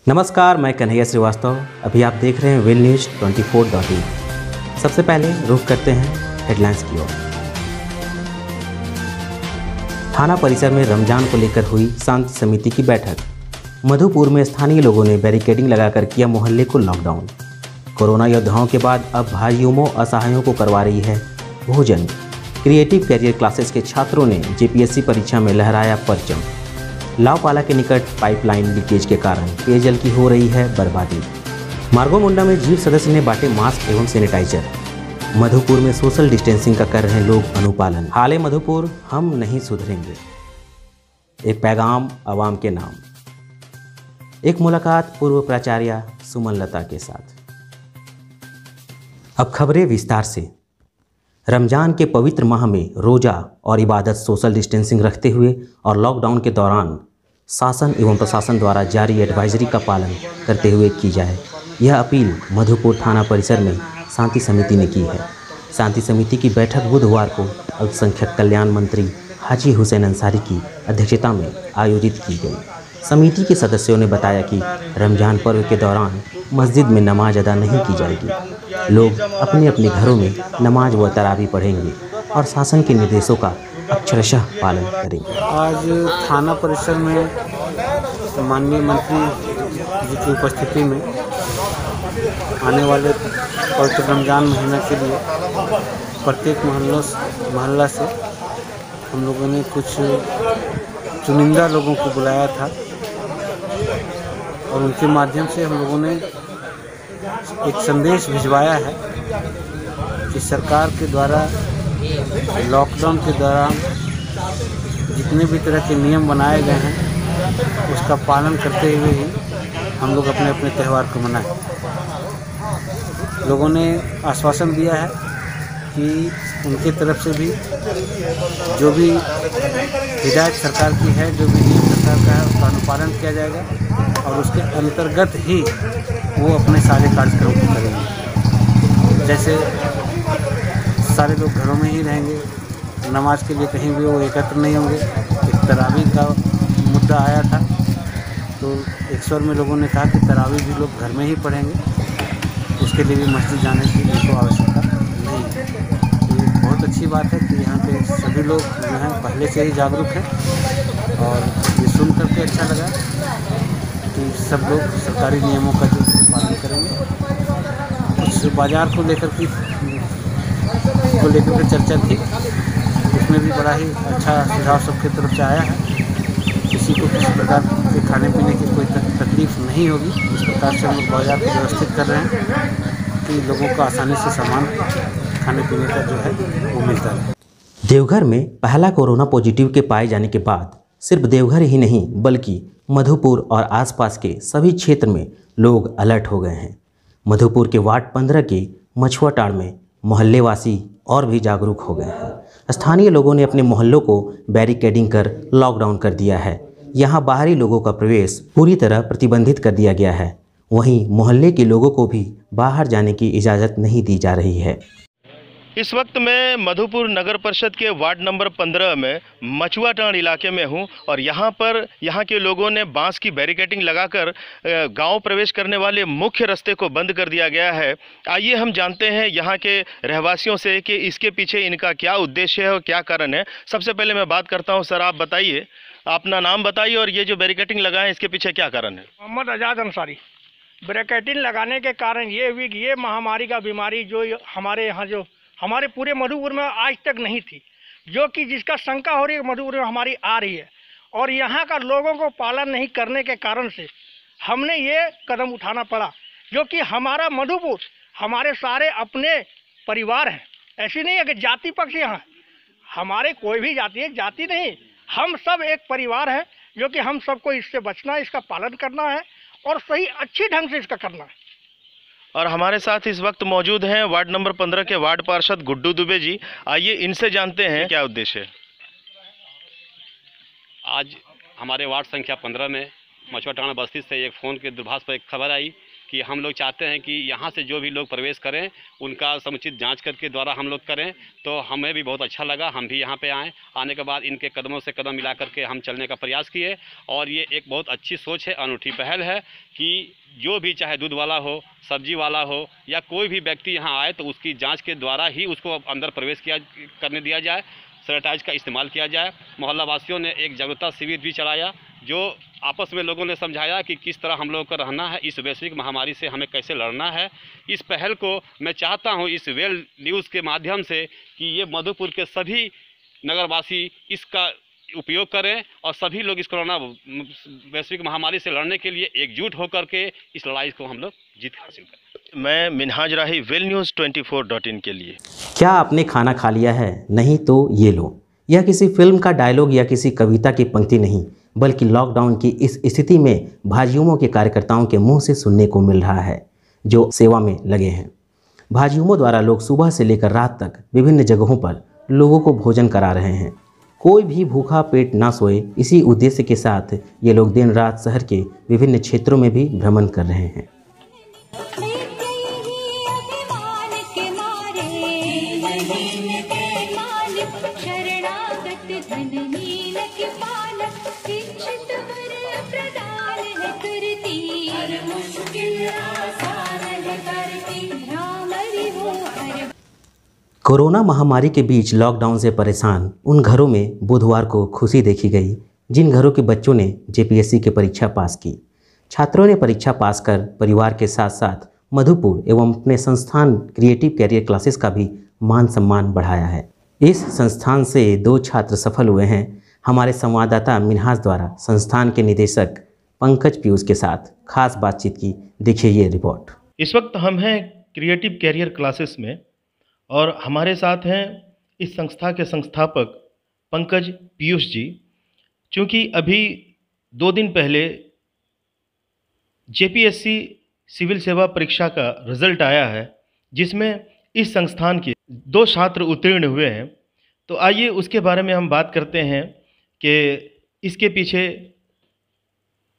नमस्कार, मैं कन्हैया श्रीवास्तव। अभी आप देख रहे हैं वेल न्यूज 24.in। सबसे पहले रुख करते हैं हेडलाइंस की ओर। थाना परिसर में रमजान को लेकर हुई शांति समिति की बैठक। मधुपुर में स्थानीय लोगों ने बैरिकेडिंग लगाकर किया मोहल्ले को लॉकडाउन। कोरोना योद्धाओं के बाद अब भाइयों असहायों को करवा रही है भोजन। क्रिएटिव कैरियर क्लासेस के छात्रों ने जेपीएससी परीक्षा में लहराया परचम। लावपाला के निकट पाइपलाइन लीकेज के कारण पेयजल की हो रही है बर्बादी। मार्गो मुंडा में जीप सदस्य ने बांटे मास्क एवं सैनिटाइजर। मधुपुर में सोशल डिस्टेंसिंग का कर रहे हैं लोग अनुपालन। हाले मधुपुर, हम नहीं सुधरेंगे, एक पैगाम आवाम के नाम। एक मुलाकात पूर्व प्राचार्य सुमन लता के साथ। अब खबरें विस्तार से। रमजान के पवित्र माह में रोज़ा और इबादत सोशल डिस्टेंसिंग रखते हुए और लॉकडाउन के दौरान शासन एवं प्रशासन द्वारा जारी एडवाइजरी का पालन करते हुए की जाए, यह अपील मधुपुर थाना परिसर में शांति समिति ने की है। शांति समिति की बैठक बुधवार को अल्पसंख्यक कल्याण मंत्री हाजी हुसैन अंसारी की अध्यक्षता में आयोजित की गई। समिति के सदस्यों ने बताया कि रमजान पर्व के दौरान मस्जिद में नमाज अदा नहीं की जाएगी। लोग अपने अपने घरों में नमाज व तरावी पढ़ेंगे और शासन के निर्देशों का अक्षरशः पालन करेंगे। आज थाना परिसर में माननीय मंत्री जी की उपस्थिति में आने वाले पवित्र रमजान महीना के लिए प्रत्येक मोहल्ला से हम लोगों ने कुछ चुनिंदा लोगों को बुलाया था और उनके माध्यम से हम लोगों ने एक संदेश भिजवाया है कि सरकार के द्वारा लॉकडाउन के दौरान जितने भी तरह के नियम बनाए गए हैं उसका पालन करते हुए ही हम लोग अपने अपने त्यौहार को मनाएं। लोगों ने आश्वासन दिया है कि उनके तरफ से भी जो भी हिदायत सरकार की है, जो भी नियम सरकार का है, उसका अनुपालन किया जाएगा और उसके अंतर्गत ही वो अपने सारे कार्यक्रम को करेंगे। जैसे सारे लोग घरों में ही रहेंगे, नमाज के लिए कहीं भी वो एकत्र नहीं होंगे। एक तरावी का मुद्दा आया था तो एक स्वर में लोगों ने कहा कि तरावी भी लोग घर में ही पढ़ेंगे, उसके लिए भी मस्जिद जाने की तो आवश्यकता नहीं है। तो ये बहुत अच्छी बात है कि यहाँ पे सभी लोग जो हैं पहले से ही जागरूक हैं और ये सुन करके अच्छा लगा कि सब लोग सरकारी नियमों का जो पालन करेंगे। कुछ बाज़ार को लेकर के चर्चा थी, उसमें भी बड़ा ही अच्छा सुझाव सबके तरफ से आया है। किसी को किसी प्रकार के खाने पीने की कोई तकलीफ नहीं होगी। इस प्रकार से हम लोग बाज़ार को व्यवस्थित कर रहे हैं कि लोगों को आसानी से सामान खाने पीने का जो है वो मिलता है। देवघर में पहला कोरोना पॉजिटिव के पाए जाने के बाद सिर्फ देवघर ही नहीं बल्कि मधुपुर और आसपास के सभी क्षेत्र में लोग अलर्ट हो गए हैं। मधुपुर के वार्ड 15 के मछुआटाड़ में मोहल्लेवासी और भी जागरूक हो गए हैं। स्थानीय लोगों ने अपने मोहल्लों को बैरिकेडिंग कर लॉकडाउन कर दिया है। यहाँ बाहरी लोगों का प्रवेश पूरी तरह प्रतिबंधित कर दिया गया है। वहीं मोहल्ले के लोगों को भी बाहर जाने की इजाज़त नहीं दी जा रही है। इस वक्त मैं मधुपुर नगर परिषद के वार्ड नंबर 15 में मछुआटाड़ इलाके में हूं और यहाँ के लोगों ने बांस की बैरिकेडिंग लगाकर गांव प्रवेश करने वाले मुख्य रास्ते को बंद कर दिया गया है। आइए हम जानते हैं यहाँ के रहवासियों से कि इसके पीछे इनका क्या उद्देश्य है और क्या कारण है। सबसे पहले मैं बात करता हूँ, सर आप बताइए, अपना नाम बताइए और ये जो बैरिकेडिंग लगा है इसके पीछे क्या कारण है? मोहम्मद आज़ाद अंसारी। बैरिकेडिंग लगाने के कारण ये हुई कि ये महामारी का बीमारी जो हमारे यहाँ जो हमारे पूरे मधुपुर में आज तक नहीं थी, जो कि जिसका शंका हो रही है मधुपुर में हमारी आ रही है और यहाँ का लोगों को पालन नहीं करने के कारण से हमने ये कदम उठाना पड़ा। जो कि हमारा मधुपुर हमारे सारे अपने परिवार हैं, ऐसी नहीं है कि जाति पक्ष यहाँ हमारे कोई भी जाति नहीं, हम सब एक परिवार हैं। जो कि हम सबको इससे बचना है, इसका पालन करना है और सही अच्छी ढंग से इसका करना है। और हमारे साथ इस वक्त मौजूद हैं वार्ड नंबर 15 के वार्ड पार्षद गुड्डू दुबे जी। आइए इनसे जानते हैं क्या उद्देश्य है। आज हमारे वार्ड संख्या 15 में मछुआटाड़ बस्ती से एक फ़ोन के दूरभाष पर एक खबर आई कि हम लोग चाहते हैं कि यहाँ से जो भी लोग प्रवेश करें उनका समुचित जांच करके द्वारा हम लोग करें। तो हमें भी बहुत अच्छा लगा, हम भी यहाँ पे आए। आने के बाद इनके कदमों से कदम मिला करके हम चलने का प्रयास किए और ये एक बहुत अच्छी सोच है, अनूठी पहल है कि जो भी चाहे दूध वाला हो, सब्जी वाला हो या कोई भी व्यक्ति यहाँ आए तो उसकी जाँच के द्वारा ही उसको अंदर प्रवेश करने दिया जाए, सैनिटाइज का इस्तेमाल किया जाए। मोहल्ला वासियों ने एक जागरूकता शिविर भी चलाया जो आपस में लोगों ने समझाया कि किस तरह हम लोगों को रहना है, इस वैश्विक महामारी से हमें कैसे लड़ना है। इस पहल को मैं चाहता हूं इस वेल न्यूज़ के माध्यम से कि ये मधुपुर के सभी नगरवासी इसका उपयोग करें और सभी लोग इस कोरोना वैश्विक महामारी से लड़ने के लिए एकजुट होकर के इस लड़ाई को हम लोग जीत हासिल करें। मैं मिनहाज राही, वेल न्यूज़ 24.in के लिए। क्या आपने खाना खा लिया है? नहीं तो ये लो। यह किसी फिल्म का डायलॉग या किसी कविता की पंक्ति नहीं, बल्कि लॉकडाउन की इस स्थिति में भाजयुमो के कार्यकर्ताओं के मुंह से सुनने को मिल रहा है, जो सेवा में लगे हैं। भाजयुमो द्वारा लोग सुबह से लेकर रात तक विभिन्न जगहों पर लोगों को भोजन करा रहे हैं। कोई भी भूखा पेट ना सोए, इसी उद्देश्य के साथ ये लोग दिन रात शहर के विभिन्न क्षेत्रों में भी भ्रमण कर रहे हैं। कोरोना महामारी के बीच लॉकडाउन से परेशान उन घरों में बुधवार को खुशी देखी गई जिन घरों के बच्चों ने जेपीएससी की परीक्षा पास की। छात्रों ने परीक्षा पास कर परिवार के साथ साथ मधुपुर एवं अपने संस्थान क्रिएटिव कैरियर क्लासेस का भी मान सम्मान बढ़ाया है। इस संस्थान से 2 छात्र सफल हुए हैं। हमारे संवाददाता मिनहाज द्वारा संस्थान के निदेशक पंकज पीयूष के साथ खास बातचीत की। देखिए ये रिपोर्ट। इस वक्त हम हैं क्रिएटिव कैरियर क्लासेस में और हमारे साथ हैं इस संस्था के संस्थापक पंकज पीयूष जी। चूँकि अभी 2 दिन पहले जेपीएससी सिविल सेवा परीक्षा का रिजल्ट आया है जिसमें इस संस्थान के 2 छात्र उत्तीर्ण हुए हैं, तो आइए उसके बारे में हम बात करते हैं कि इसके पीछे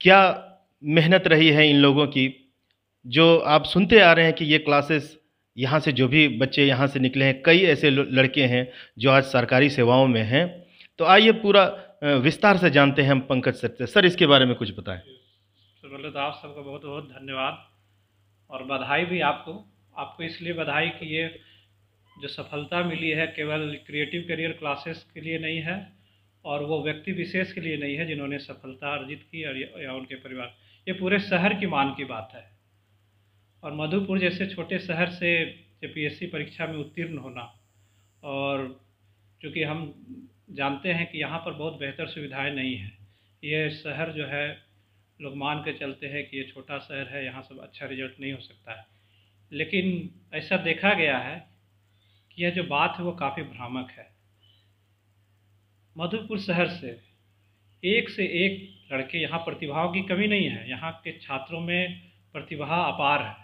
क्या मेहनत रही है इन लोगों की। जो आप सुनते आ रहे हैं कि ये क्लासेस यहाँ से जो भी बच्चे यहाँ से निकले हैं, कई ऐसे लड़के हैं जो आज सरकारी सेवाओं में हैं। तो आइए पूरा विस्तार से जानते हैं हम पंकज सर से। सर, इसके बारे में कुछ बताएं। तो पहले तो आप सबका बहुत बहुत धन्यवाद और बधाई भी आपको इसलिए बधाई कि ये जो सफलता मिली है केवल क्रिएटिव करियर क्लासेस के लिए नहीं है और वो व्यक्ति विशेष के लिए नहीं है जिन्होंने सफलता अर्जित की और या उनके परिवार, ये पूरे शहर की मान की बात है। और मधुपुर जैसे छोटे शहर से जेपीएससी परीक्षा में उत्तीर्ण होना, और चूँकि हम जानते हैं कि यहाँ पर बहुत बेहतर सुविधाएं नहीं हैं, ये शहर जो है लोग मान के चलते हैं कि ये छोटा शहर है, यहाँ सब अच्छा रिजल्ट नहीं हो सकता है। लेकिन ऐसा देखा गया है कि यह जो बात है वो काफ़ी भ्रामक है। मधुपुर शहर से एक लड़के, यहाँ प्रतिभाओं की कमी नहीं है, यहाँ के छात्रों में प्रतिभा अपार है,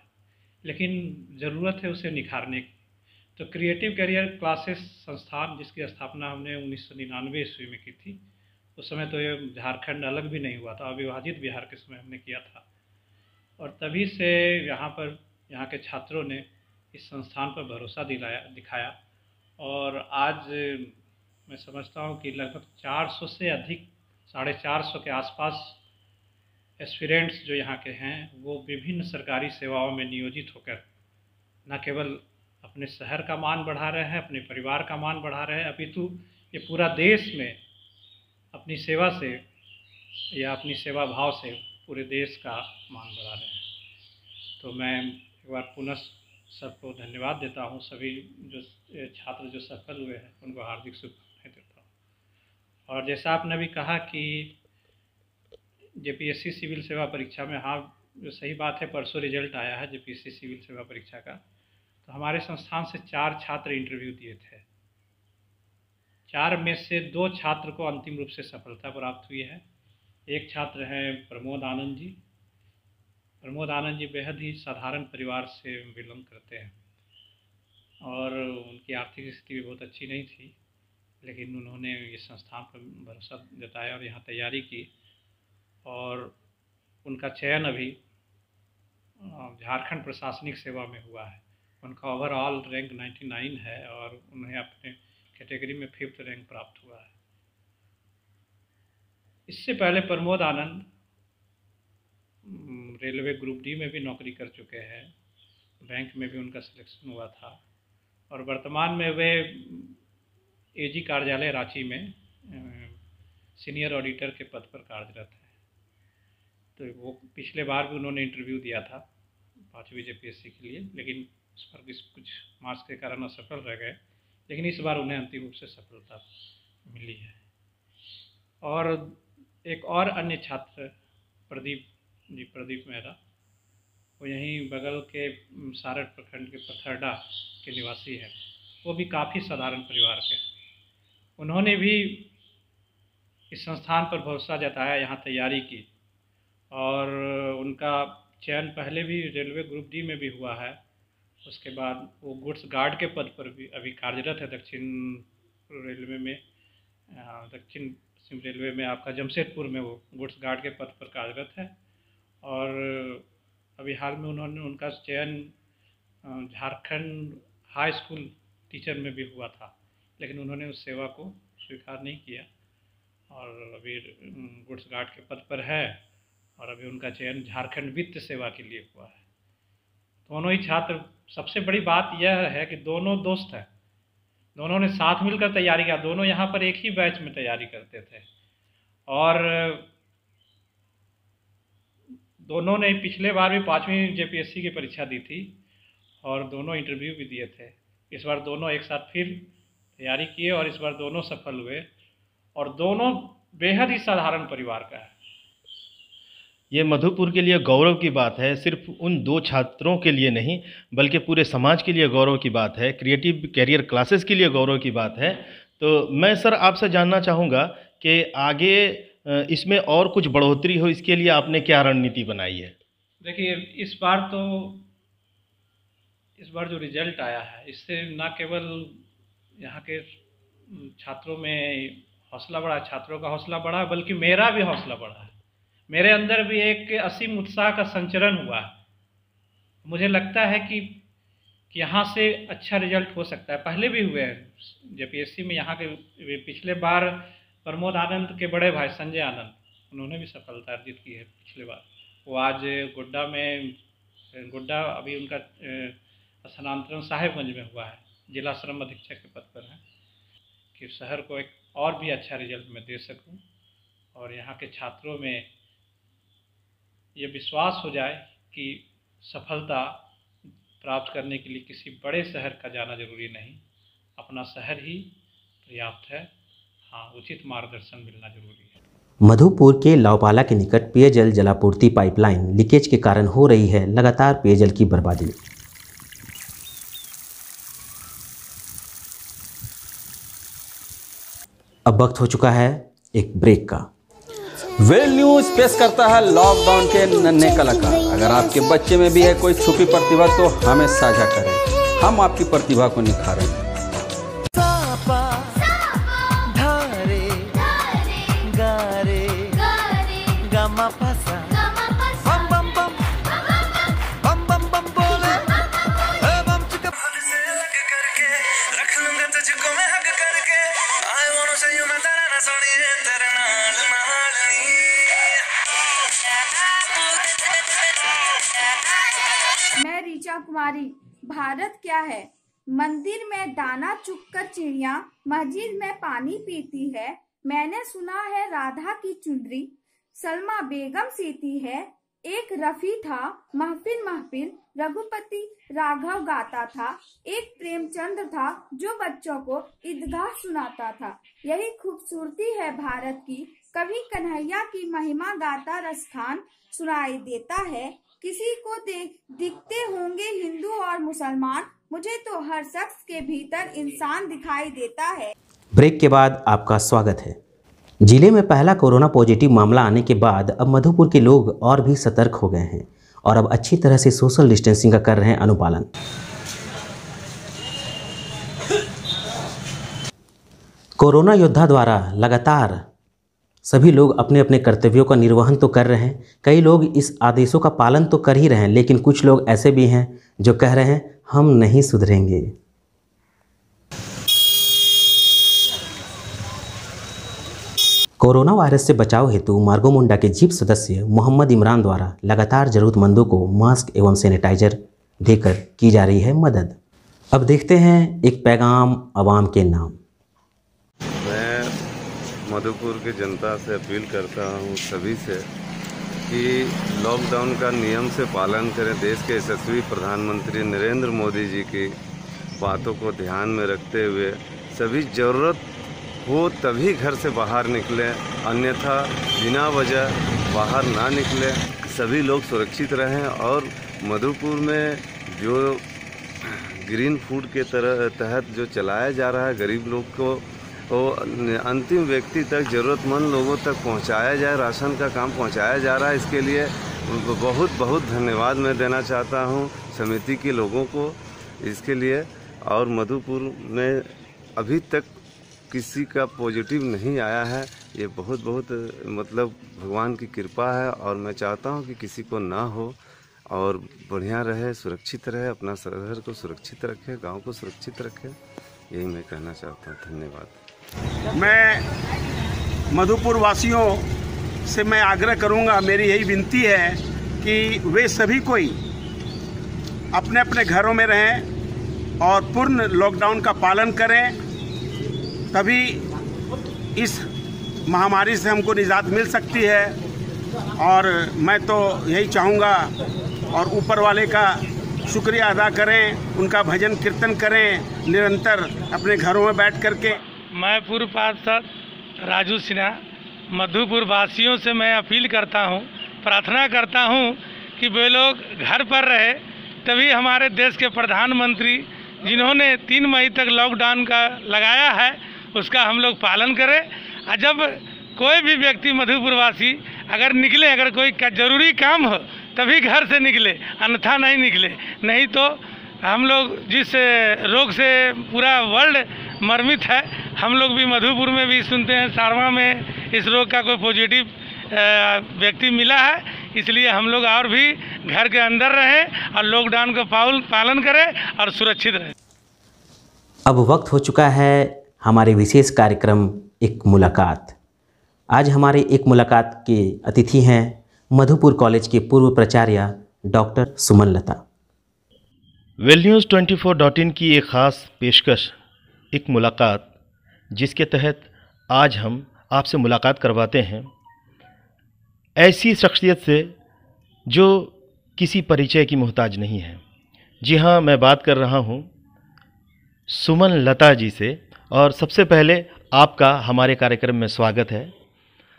लेकिन ज़रूरत है उसे निखारने की। तो क्रिएटिव करियर क्लासेस संस्थान जिसकी स्थापना हमने 1999 ईस्वी में की थी, उस समय तो ये झारखंड अलग भी नहीं हुआ था, अविभाजित बिहार के समय हमने किया था। और तभी से यहाँ के छात्रों ने इस संस्थान पर भरोसा दिखाया और आज मैं समझता हूँ कि लगभग 400 से अधिक, 450 के आसपास एस्पिरेंट्स जो यहाँ के हैं वो विभिन्न सरकारी सेवाओं में नियोजित होकर न केवल अपने शहर का मान बढ़ा रहे हैं, अपने परिवार का मान बढ़ा रहे हैं, अपितु ये पूरा देश में अपनी सेवा से या अपनी सेवा भाव से पूरे देश का मान बढ़ा रहे हैं। तो मैं एक बार पुनः सबको धन्यवाद देता हूँ। सभी जो छात्र जो सफल हुए हैं उनको हार्दिक शुभकामनाएं देता हूँ। और जैसा आपने भी कहा कि जेपीएससी सिविल सेवा परीक्षा में, हाँ जो सही बात है, परसों रिजल्ट आया है जेपीएससी सिविल सेवा परीक्षा का। तो हमारे संस्थान से 4 छात्र इंटरव्यू दिए थे। 4 में से 2 छात्र को अंतिम रूप से सफलता प्राप्त हुई है। एक छात्र हैं प्रमोद आनंद जी। प्रमोद आनंद जी बेहद ही साधारण परिवार से बिलोंग करते हैं और उनकी आर्थिक स्थिति भी बहुत अच्छी नहीं थी, लेकिन उन्होंने इस संस्थान पर भरोसा जताया और यहाँ तैयारी की और उनका चयन अभी झारखंड प्रशासनिक सेवा में हुआ है। उनका ओवरऑल रैंक 99 है और उन्हें अपने कैटेगरी में 5th रैंक प्राप्त हुआ है। इससे पहले प्रमोद आनंद रेलवे ग्रुप डी में भी नौकरी कर चुके हैं, बैंक में भी उनका सिलेक्शन हुआ था और वर्तमान में वे एजी कार्यालय रांची में सीनियर ऑडिटर के पद पर कार्यरत है। तो वो पिछले बार भी उन्होंने इंटरव्यू दिया था 5वीं जेपीएससी के लिए, लेकिन उस पर कुछ मार्क्स के कारण असफल रह गए, लेकिन इस बार उन्हें अंतिम रूप से सफलता मिली है। और एक और अन्य छात्र प्रदीप मेहरा, वो यहीं बगल के सारठ प्रखंड के पथरडा के निवासी हैं। वो भी काफ़ी साधारण परिवार के, उन्होंने भी इस संस्थान पर भरोसा जताया, यहाँ तैयारी की और उनका चयन पहले भी रेलवे ग्रुप डी में भी हुआ है। उसके बाद वो गुड्स गार्ड के पद पर भी अभी कार्यरत है दक्षिण पश्चिम रेलवे में आपका जमशेदपुर में वो गुड्स गार्ड के पद पर कार्यरत है। और अभी हाल में उन्होंने उनका चयन झारखंड हाई स्कूल टीचर में भी हुआ था, लेकिन उन्होंने उस सेवा को स्वीकार नहीं किया और अभी गुड्स गार्ड के पद पर है और अभी उनका चयन झारखंड वित्त सेवा के लिए हुआ है। दोनों ही छात्र, सबसे बड़ी बात यह है कि दोनों दोस्त हैं, दोनों ने साथ मिलकर तैयारी किया, दोनों यहाँ पर एक ही बैच में तैयारी करते थे और दोनों ने पिछले बार भी 5वीं जेपीएससी की परीक्षा दी थी और दोनों इंटरव्यू भी दिए थे। इस बार दोनों एक साथ फिर तैयारी किए और इस बार दोनों सफल हुए और दोनों बेहद ही साधारण परिवार का है। ये मधुपुर के लिए गौरव की बात है, सिर्फ उन 2 छात्रों के लिए नहीं बल्कि पूरे समाज के लिए गौरव की बात है, क्रिएटिव कैरियर क्लासेस के लिए गौरव की बात है। तो मैं सर आपसे जानना चाहूँगा कि आगे इसमें और कुछ बढ़ोतरी हो, इसके लिए आपने क्या रणनीति बनाई है? देखिए, इस बार जो रिजल्ट आया है, इससे न केवल यहाँ के छात्रों में हौसला बढ़ा, छात्रों का हौसला बढ़ा, बल्कि मेरा भी हौसला बढ़ा है। मेरे अंदर भी एक असीम उत्साह का संचरण हुआ है। मुझे लगता है कि यहाँ से अच्छा रिजल्ट हो सकता है। पहले भी हुए हैं जेपीएससी में, यहाँ के पिछले बार प्रमोद आनंद के बड़े भाई संजय आनंद, उन्होंने भी सफलता अर्जित की है पिछले बार। वो आज गुड्डा अभी उनका स्थानांतरण साहेबगंज में हुआ है, जिला श्रम अधीक्षक के पद पर है, कि शहर को एक और भी अच्छा रिजल्ट मैं दे सकूं और यहाँ के छात्रों में ये विश्वास हो जाए कि सफलता प्राप्त करने के लिए किसी बड़े शहर का जाना जरूरी नहीं, अपना शहर ही पर्याप्त है। हाँ, उचित मार्गदर्शन मिलना जरूरी है। मधुपुर के लावपाला के निकट पेयजल जलापूर्ति पाइपलाइन लीकेज के कारण हो रही है लगातार पेयजल की बर्बादी। अब वक्त हो चुका है एक ब्रेक का। वेल न्यूज पेश करता है लॉकडाउन के नन्हे कलाकार। अगर आपके बच्चे में भी है कोई छुपी प्रतिभा तो हमें साझा करें, हम आपकी प्रतिभा को निखारेंगे। मैं ऋचा कुमारी। भारत क्या है? मंदिर में दाना चुगकर चिड़िया मस्जिद में पानी पीती है। मैंने सुना है राधा की चुंदरी सलमा बेगम सीती है। एक रफी था महफिल महफिल रघुपति राघव गाता था। एक प्रेमचंद्र था जो बच्चों को ईदगाह सुनाता था। यही खूबसूरती है भारत की। कभी कन्हैया की महिमा गाता रसखान सुनाई देता है। किसी को दिखते होंगे हिंदू और मुसलमान, मुझे तो हर शख्स के भीतर इंसान दिखाई देता है। ब्रेक के बाद आपका स्वागत है। जिले में पहला कोरोना पॉजिटिव मामला आने के बाद अब मधुपुर के लोग और भी सतर्क हो गए हैं और अब अच्छी तरह से सोशल डिस्टेंसिंग का कर रहे हैं अनुपालन। कोरोना योद्धा द्वारा लगातार सभी लोग अपने अपने कर्तव्यों का निर्वहन तो कर रहे हैं, कई लोग इस आदेशों का पालन तो कर ही रहे हैं, लेकिन कुछ लोग ऐसे भी हैं जो कह रहे हैं हम नहीं सुधरेंगे। कोरोना वायरस से बचाव हेतु मार्गो मुंडा के जीप सदस्य मोहम्मद इमरान द्वारा लगातार जरूरतमंदों को मास्क एवं सैनिटाइजर देकर की जा रही है मदद। अब देखते हैं एक पैगाम आवाम के नाम। मैं मधुपुर की जनता से अपील करता हूँ सभी से कि लॉकडाउन का नियम से पालन करें। देश के यशस्वी प्रधानमंत्री नरेंद्र मोदी जी की बातों को ध्यान में रखते हुए सभी ज़रूरत हो तभी घर से बाहर निकलें, अन्यथा बिना वजह बाहर ना निकलें। सभी लोग सुरक्षित रहें और मधुपुर में जो ग्रीन फूड के तहत जो चलाया जा रहा है, गरीब लोग को वो अंतिम व्यक्ति तक, ज़रूरतमंद लोगों तक पहुंचाया जाए, राशन का काम पहुंचाया जा रहा है। इसके लिए बहुत बहुत धन्यवाद मैं देना चाहता हूं समिति के लोगों को इसके लिए। और मधुपुर में अभी तक किसी का पॉजिटिव नहीं आया है, ये बहुत बहुत मतलब भगवान की कृपा है। और मैं चाहता हूं कि किसी को ना हो और बढ़िया रहे, सुरक्षित रहे, अपना शहर को सुरक्षित रखे, गांव को सुरक्षित रखे, यही मैं कहना चाहता हूं। धन्यवाद। मैं मधुपुर वासियों से मैं आग्रह करूंगा, मेरी यही विनती है कि वे सभी कोई अपने अपने घरों में रहें और पूर्ण लॉकडाउन का पालन करें, तभी इस महामारी से हमको निजात मिल सकती है। और मैं तो यही चाहूँगा और ऊपर वाले का शुक्रिया अदा करें, उनका भजन कीर्तन करें निरंतर अपने घरों में बैठ करके। मैं पूर्व पार्षद राजू सिन्हा मधुपुर वासियों से मैं अपील करता हूँ, प्रार्थना करता हूँ कि वे लोग घर पर रहे, तभी हमारे देश के प्रधानमंत्री जिन्होंने 3 मई तक लॉकडाउन का लगाया है उसका हम लोग पालन करें। और जब कोई भी व्यक्ति मधुपुरवासी अगर निकले, अगर कोई ज़रूरी काम हो तभी घर से निकले, अन्यथा नहीं निकले। नहीं तो हम लोग जिस रोग से पूरा वर्ल्ड मरमित है, हम लोग भी मधुपुर में भी सुनते हैं सारवा में इस रोग का कोई पॉजिटिव व्यक्ति मिला है, इसलिए हम लोग और भी घर के अंदर रहें और लॉकडाउन का पालन करें और सुरक्षित रहें। अब वक्त हो चुका है हमारे विशेष कार्यक्रम एक मुलाकात। आज हमारे एक मुलाकात के अतिथि हैं मधुपुर कॉलेज के पूर्व प्राचार्य डॉक्टर सुमन लता। वेल न्यूज़ 24.in की एक ख़ास पेशकश, एक मुलाकात, जिसके तहत आज हम आपसे मुलाकात करवाते हैं ऐसी शख्सियत से जो किसी परिचय की मोहताज नहीं है। जी हाँ, मैं बात कर रहा हूँ सुमन लता जी से। और सबसे पहले आपका हमारे कार्यक्रम में स्वागत है।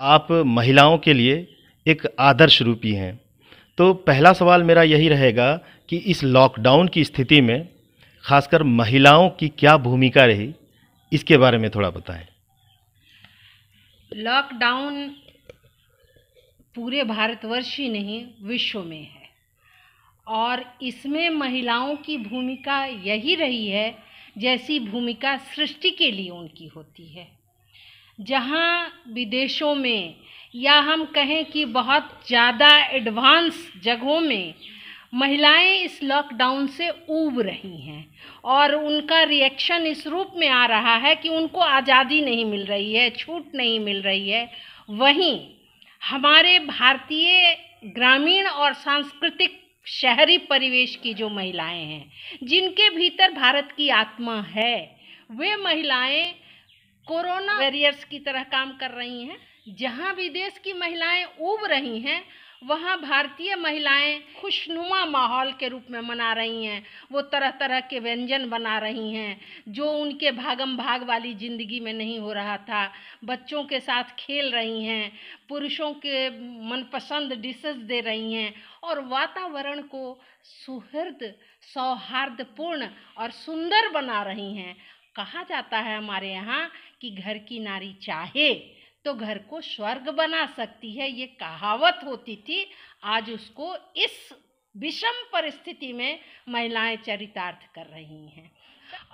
आप महिलाओं के लिए एक आदर्श रूपी हैं। तो पहला सवाल मेरा यही रहेगा कि इस लॉकडाउन की स्थिति में खासकर महिलाओं की क्या भूमिका रही, इसके बारे में थोड़ा बताएं। लॉकडाउन पूरे भारतवर्ष ही नहीं विश्व में है और इसमें महिलाओं की भूमिका यही रही है जैसी भूमिका सृष्टि के लिए उनकी होती है। जहाँ विदेशों में या हम कहें कि बहुत ज़्यादा एडवांस जगहों में महिलाएं इस लॉकडाउन से ऊब रही हैं और उनका रिएक्शन इस रूप में आ रहा है कि उनको आज़ादी नहीं मिल रही है, छूट नहीं मिल रही है। वहीं हमारे भारतीय ग्रामीण और सांस्कृतिक शहरी परिवेश की जो महिलाएं हैं, जिनके भीतर भारत की आत्मा है, वे महिलाएं कोरोना वॉरियर्स की तरह काम कर रही हैं। जहां विदेश की महिलाएं ऊब रही हैं, वहाँ भारतीय महिलाएं खुशनुमा माहौल के रूप में मना रही हैं। वो तरह तरह के व्यंजन बना रही हैं जो उनके भागम भाग वाली ज़िंदगी में नहीं हो रहा था। बच्चों के साथ खेल रही हैं, पुरुषों के मनपसंद डिशेस दे रही हैं और वातावरण को सुहृद, सौहार्दपूर्ण और सुंदर बना रही हैं। कहा जाता है हमारे यहाँ कि घर की नारी चाहे तो घर को स्वर्ग बना सकती है, ये कहावत होती थी। आज उसको इस विषम परिस्थिति में महिलाएं चरितार्थ कर रही हैं।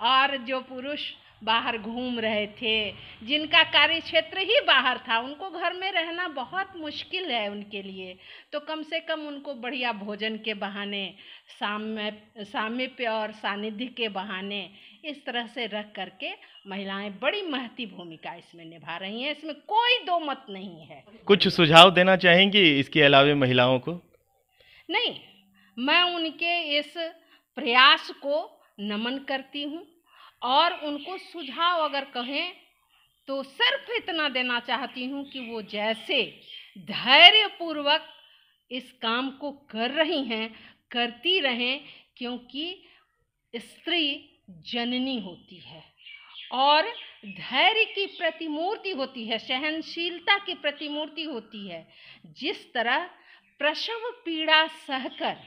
और जो पुरुष बाहर घूम रहे थे, जिनका कार्य क्षेत्र ही बाहर था, उनको घर में रहना बहुत मुश्किल है उनके लिए। तो कम से कम उनको बढ़िया भोजन के बहाने, सामीप्य और सानिध्य के बहाने इस तरह से रख करके महिलाएं बड़ी महती भूमिका इसमें निभा रही हैं, इसमें कोई दो मत नहीं है। कुछ सुझाव देना चाहेंगी इसके अलावा महिलाओं को? नहीं, मैं उनके इस प्रयास को नमन करती हूँ और उनको सुझाव अगर कहें तो सिर्फ इतना देना चाहती हूँ कि वो जैसे धैर्यपूर्वक इस काम को कर रही हैं, करती रहें, क्योंकि स्त्री जननी होती है और धैर्य की प्रतिमूर्ति होती है, सहनशीलता की प्रतिमूर्ति होती है। जिस तरह प्रसव पीड़ा सहकर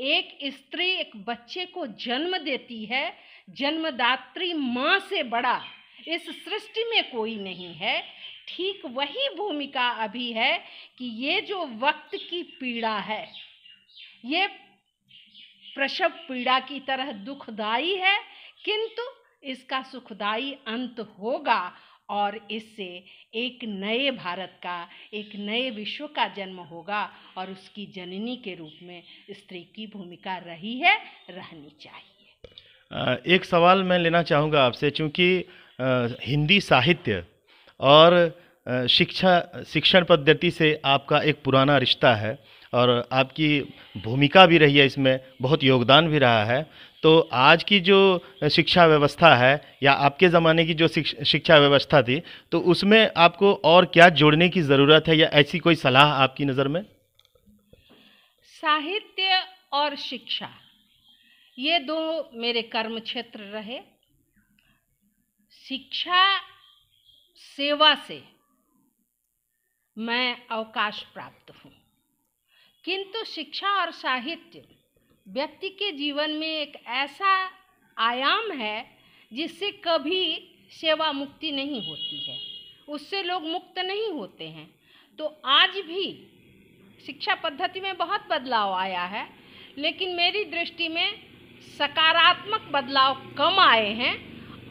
एक स्त्री एक बच्चे को जन्म देती है, जन्मदात्री माँ से बड़ा इस सृष्टि में कोई नहीं है, ठीक वही भूमिका अभी है कि ये जो वक्त की पीड़ा है, ये प्रसव पीड़ा की तरह दुखदाई है, किंतु इसका सुखदाई अंत होगा और इससे एक नए भारत का, एक नए विश्व का जन्म होगा और उसकी जननी के रूप में स्त्री की भूमिका रही है, रहनी चाहिए। एक सवाल मैं लेना चाहूँगा आपसे, चूँकि हिंदी साहित्य और शिक्षण पद्धति से आपका एक पुराना रिश्ता है और आपकी भूमिका भी रही है, इसमें बहुत योगदान भी रहा है। तो आज की जो शिक्षा व्यवस्था है या आपके ज़माने की जो शिक्षा व्यवस्था थी, तो उसमें आपको और क्या जोड़ने की ज़रूरत है या ऐसी कोई सलाह आपकी नज़र में? साहित्य और शिक्षा ये दो मेरे कर्म क्षेत्र रहे। शिक्षा सेवा से मैं अवकाश प्राप्त हूँ, किंतु शिक्षा और साहित्य व्यक्ति के जीवन में एक ऐसा आयाम है जिससे कभी सेवा मुक्ति नहीं होती है, उससे लोग मुक्त नहीं होते हैं। तो आज भी शिक्षा पद्धति में बहुत बदलाव आया है, लेकिन मेरी दृष्टि में सकारात्मक बदलाव कम आए हैं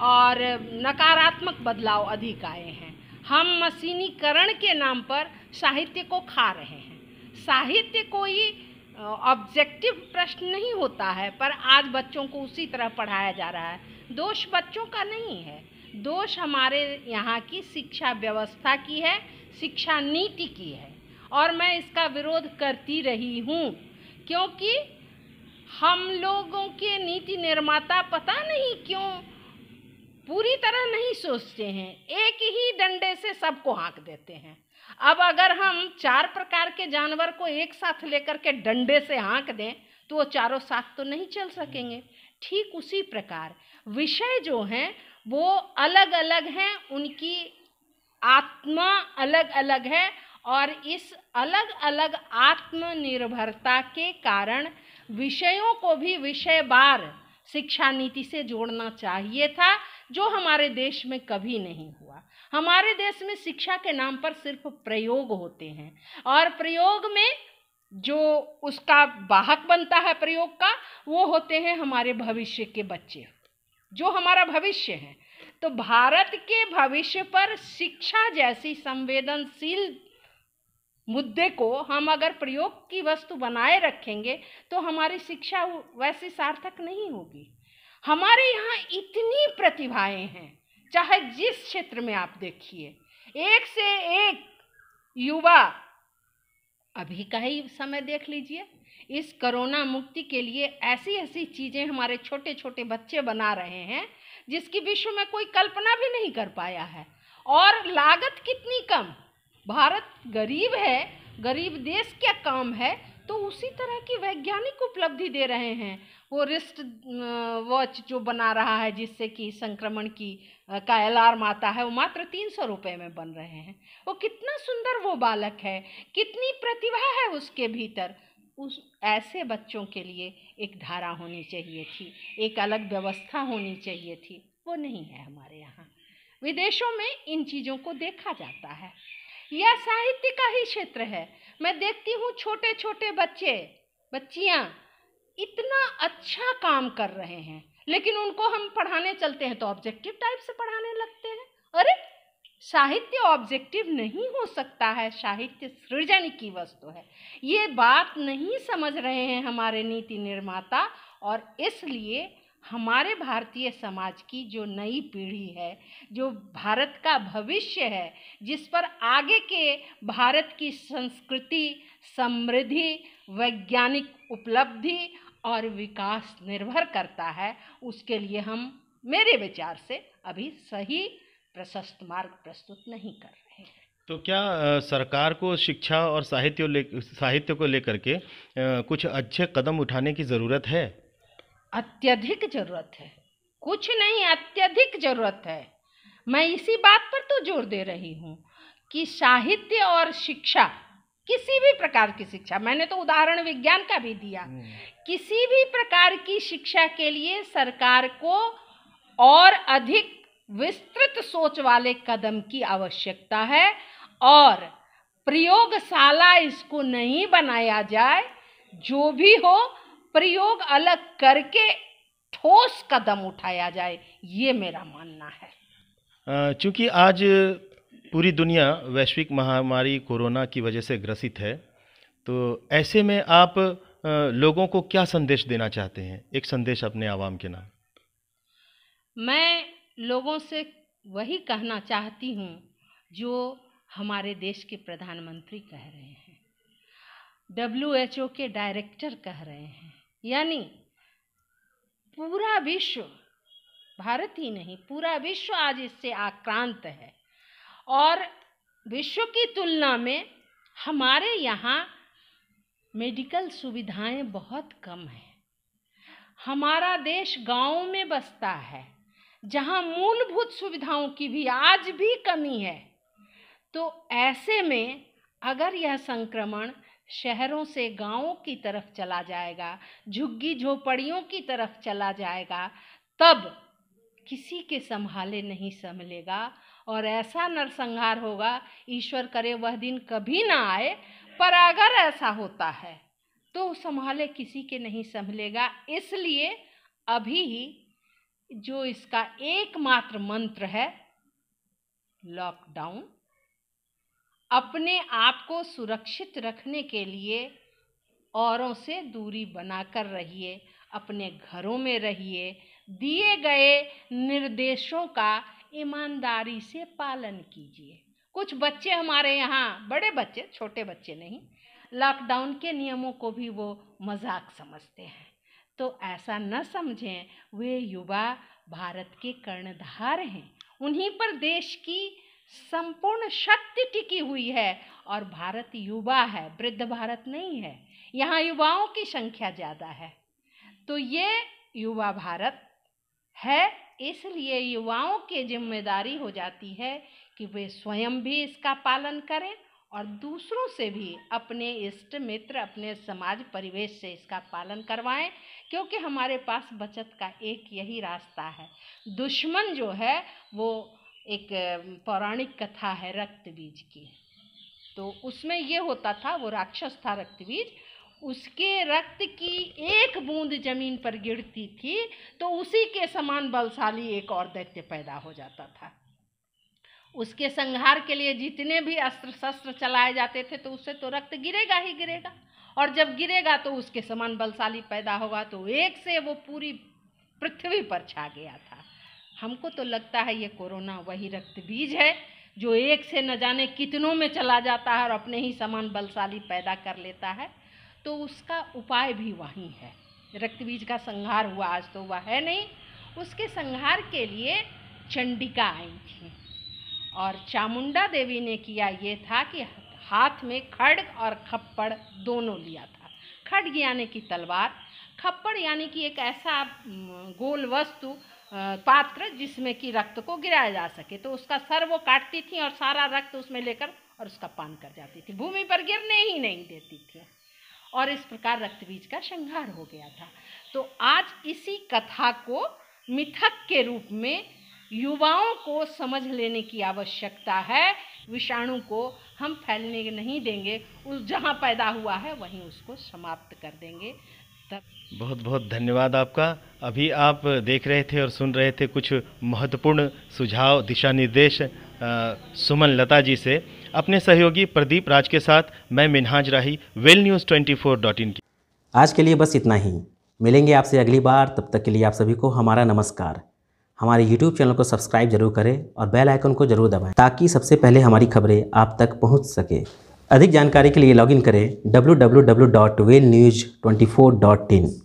और नकारात्मक बदलाव अधिक आए हैं। हम मशीनीकरण के नाम पर साहित्य को खा रहे हैं। साहित्य कोई ऑब्जेक्टिव प्रश्न नहीं होता है, पर आज बच्चों को उसी तरह पढ़ाया जा रहा है। दोष बच्चों का नहीं है, दोष हमारे यहाँ की शिक्षा व्यवस्था की है, शिक्षा नीति की है, और मैं इसका विरोध करती रही हूँ, क्योंकि हम लोगों के नीति निर्माता पता नहीं क्यों पूरी तरह नहीं सोचते हैं, एक ही डंडे से सबको हाँक देते हैं। अब अगर हम 4 प्रकार के जानवर को एक साथ लेकर के डंडे से हाँक दें तो वो चारों साथ तो नहीं चल सकेंगे। ठीक उसी प्रकार विषय जो हैं वो अलग अलग हैं, उनकी आत्मा अलग अलग है, और इस अलग अलग आत्मनिर्भरता के कारण विषयों को भी विषयवार शिक्षा नीति से जोड़ना चाहिए था, जो हमारे देश में कभी नहीं हुआ। हमारे देश में शिक्षा के नाम पर सिर्फ प्रयोग होते हैं, और प्रयोग में जो उसका वाहक बनता है प्रयोग का, वो होते हैं हमारे भविष्य के बच्चे, जो हमारा भविष्य है। तो भारत के भविष्य पर शिक्षा जैसी संवेदनशील मुद्दे को हम अगर प्रयोग की वस्तु बनाए रखेंगे तो हमारी शिक्षा वैसी सार्थक नहीं होगी। हमारे यहाँ इतनी प्रतिभाएं हैं, चाहे जिस क्षेत्र में आप देखिए, एक से एक युवा। अभी का ही समय देख लीजिए, इस कोरोना मुक्ति के लिए ऐसी ऐसी चीज़ें हमारे छोटे छोटे बच्चे बना रहे हैं जिसकी विश्व में कोई कल्पना भी नहीं कर पाया है, और लागत कितनी कम। भारत गरीब है, गरीब देश क्या काम है, तो उसी तरह की वैज्ञानिक उपलब्धि दे रहे हैं। वो रिस्ट वॉच जो बना रहा है जिससे कि संक्रमण का अलार्म आता है, वो मात्र 300 रुपये में बन रहे हैं। वो कितना सुंदर वो बालक है, कितनी प्रतिभा है उसके भीतर। उस ऐसे बच्चों के लिए एक धारा होनी चाहिए थी, एक अलग व्यवस्था होनी चाहिए थी, वो नहीं है हमारे यहाँ। विदेशों में इन चीज़ों को देखा जाता है। यह साहित्य का ही क्षेत्र है। मैं देखती हूँ छोटे छोटे बच्चे बच्चियाँ इतना अच्छा काम कर रहे हैं, लेकिन उनको हम पढ़ाने चलते हैं तो ऑब्जेक्टिव टाइप से पढ़ाने लगते हैं। अरे साहित्य ऑब्जेक्टिव नहीं हो सकता है, साहित्य सृजन की वस्तु है। ये बात नहीं समझ रहे हैं हमारे नीति निर्माता, और इसलिए हमारे भारतीय समाज की जो नई पीढ़ी है, जो भारत का भविष्य है, जिस पर आगे के भारत की संस्कृति, समृद्धि, वैज्ञानिक उपलब्धि और विकास निर्भर करता है, उसके लिए हम मेरे विचार से अभी सही प्रशस्त मार्ग प्रस्तुत नहीं कर रहे हैं। तो क्या सरकार को शिक्षा और साहित्य को लेकर के कुछ अच्छे कदम उठाने की ज़रूरत है? अत्यधिक जरूरत है, कुछ नहीं, अत्यधिक जरूरत है। मैं इसी बात पर तो जोर दे रही हूँ कि साहित्य और शिक्षा, किसी भी प्रकार की शिक्षा, मैंने तो उदाहरण विज्ञान का भी दिया, किसी भी प्रकार की शिक्षा के लिए सरकार को और अधिक विस्तृत सोच वाले कदम की आवश्यकता है, और प्रयोगशाला इसको नहीं बनाया जाए, जो भी हो प्रयोग अलग करके ठोस कदम उठाया जाए, ये मेरा मानना है। चूँकि आज पूरी दुनिया वैश्विक महामारी कोरोना की वजह से ग्रसित है, तो ऐसे में आप लोगों को क्या संदेश देना चाहते हैं? एक संदेश अपने आवाम के नाम। मैं लोगों से वही कहना चाहती हूँ जो हमारे देश के प्रधानमंत्री कह रहे हैं, WHO के डायरेक्टर कह रहे हैं, यानी पूरा विश्व, भारत ही नहीं पूरा विश्व आज इससे आक्रांत है, और विश्व की तुलना में हमारे यहाँ मेडिकल सुविधाएं बहुत कम हैं। हमारा देश गाँव में बसता है, जहाँ मूलभूत सुविधाओं की भी आज भी कमी है। तो ऐसे में अगर यह संक्रमण शहरों से गांवों की तरफ चला जाएगा, झुग्गी झोपड़ियों की तरफ चला जाएगा, तब किसी के संभाले नहीं संभलेगा, और ऐसा नरसंहार होगा, ईश्वर करे वह दिन कभी ना आए, पर अगर ऐसा होता है तो संभाले किसी के नहीं संभलेगा। इसलिए अभी ही जो इसका एकमात्र मंत्र है लॉकडाउन, अपने आप को सुरक्षित रखने के लिए औरों से दूरी बनाकर रहिए, अपने घरों में रहिए, दिए गए निर्देशों का ईमानदारी से पालन कीजिए। कुछ बच्चे हमारे यहाँ, बड़े बच्चे, छोटे बच्चे नहीं, लॉकडाउन के नियमों को भी वो मजाक समझते हैं, तो ऐसा न समझें। वे युवा भारत के कर्णधार हैं, उन्हीं पर देश की संपूर्ण शक्ति टिकी हुई है, और भारत युवा है, वृद्ध भारत नहीं है। यहाँ युवाओं की संख्या ज़्यादा है, तो ये युवा भारत है, इसलिए युवाओं की जिम्मेदारी हो जाती है कि वे स्वयं भी इसका पालन करें और दूसरों से भी, अपने इष्ट मित्र, अपने समाज परिवेश से इसका पालन करवाएं, क्योंकि हमारे पास बचत का एक यही रास्ता है। दुश्मन जो है वो एक पौराणिक कथा है रक्तबीज की, तो उसमें ये होता था, वो राक्षस था रक्तबीज, उसके रक्त की एक बूंद जमीन पर गिरती थी तो उसी के समान बलशाली एक और दैत्य पैदा हो जाता था। उसके संहार के लिए जितने भी अस्त्र शस्त्र चलाए जाते थे तो उससे तो रक्त गिरेगा ही गिरेगा, और जब गिरेगा तो उसके समान बलशाली पैदा होगा, तो एक से वो पूरी पृथ्वी पर छा गया था। हमको तो लगता है ये कोरोना वही रक्तबीज है जो एक से न जाने कितनों में चला जाता है और अपने ही समान बलशाली पैदा कर लेता है, तो उसका उपाय भी वही है। रक्तबीज का संहार हुआ, आज तो वह है नहीं। उसके संहार के लिए चंडिका आई थी, और चामुंडा देवी ने किया ये था कि हाथ में खड्ग और खप्पड़ दोनों लिया था। खड्ग यानी कि तलवार, खप्पड़ यानी कि एक ऐसा गोल वस्तु, पात्र जिसमें कि रक्त को गिराया जा सके, तो उसका सर वो काटती थी और सारा रक्त उसमें लेकर और उसका पान कर जाती थी, भूमि पर गिरने ही नहीं देती थी, और इस प्रकार रक्तबीज का संहार हो गया था। तो आज इसी कथा को मिथक के रूप में युवाओं को समझ लेने की आवश्यकता है। विषाणु को हम फैलने नहीं देंगे, उस जहाँ पैदा हुआ है वहीं उसको समाप्त कर देंगे। बहुत बहुत धन्यवाद आपका। अभी आप देख रहे थे और सुन रहे थे कुछ महत्वपूर्ण सुझाव, दिशा निर्देश सुमन लता जी से। अपने सहयोगी प्रदीप राज के साथ मैं मिनहाज राही, वेलन्यूज़24.in की। आज के लिए बस इतना ही। मिलेंगे आपसे अगली बार, तब तक के लिए आप सभी को हमारा नमस्कार। हमारे YouTube चैनल को सब्सक्राइब जरूर करें और बेल आइकन को जरूर दबाएं ताकि सबसे पहले हमारी खबरें आप तक पहुंच सके। अधिक जानकारी के लिए लॉगिन करें www.velnews24.in।